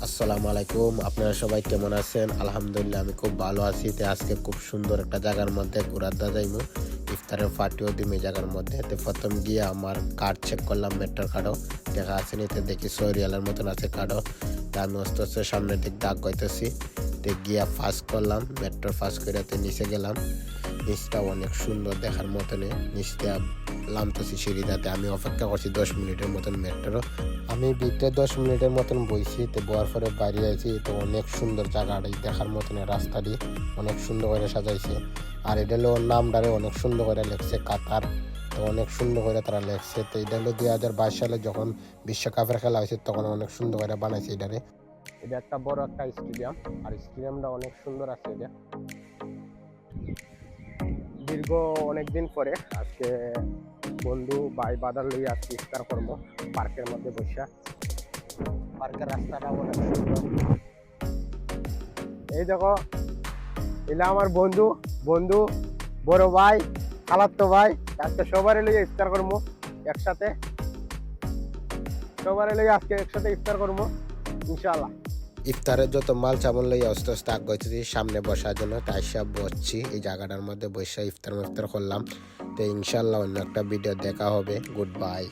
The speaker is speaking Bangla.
আসসালামু আলাইকুম, আপনারা সবাই কেমন আছেন? আলহামদুলিল্লাহ আমি খুব ভালো আছি। আজকে খুব সুন্দর একটা জায়গার মধ্যে ঘুরাতে যাইমু। ইফতারের পার্টিও দিম এই জায়গার মধ্যে। প্রথম গিয়ে আমার কার্ড চেক করলাম, মেট্রোর কার্ডও দেখা আছে নি। দেখি 6 রিয়ালের মতন আছে কার্ডও। আমি আস্তে আস্তে সামনের দিক দাগ গাইতেছি। গিয়া ফাঁস করলাম, মেট্রো ফাঁস করে নিচে গেলাম। নিচটা অনেক সুন্দর দেখার মতনে। নিচটা নামতেছি সিঁড়িটাতে। আমি অপেক্ষা করছি 10 মিনিটের মতন মেট্রো। আমি ভিতরে 10 মিনিটের মতন বইছি। বোয়ার পরে বাইরে আছি। অনেক সুন্দর জায়গাটাই দেখার মতন। রাস্তাটি অনেক সুন্দর করে সাজাইছে। আর এটা হলো নামটারে অনেক সুন্দর করে লেখছে কাতার। অনেক সুন্দর করে তারা লেখছে। এটা হলো 2022 সালে যখন বিশ্বকাপের খেলা হয়েছে তখন অনেক সুন্দর করে বানাইছে এটারে। এটা একটা বড় একটা স্টেডিয়াম। আর স্টেডিয়ামটা অনেক সুন্দর আছে। এটা দীর্ঘ অনেকদিন পরে আজকে বন্ধু ভাই বাদার লইয়া আজকে ইফতার কর্ম পার্কের মধ্যে বসা। পার্কের রাস্তাটা অনেক সুন্দর। এই দেখো, এলা আমার বন্ধু বন্ধু বড় ভাই, খালাতো ভাই। আজকে সবারই লইয়া ইফতার করবো একসাথে। সবারই লইয়া আজকে একসাথে ইফতার করবো ইনশাআল্লাহ। ইফতারের যত মাল চামল লইয়া আস্তে আস্তে আগ গেছি সামনে বসার জন্য। তাই সব বসছি এই জায়গাটার মধ্যে বসে ইফতার করলাম। ইনশাআল্লাহ অন্য একটা ভিডিও দেখা হবে। Good bye.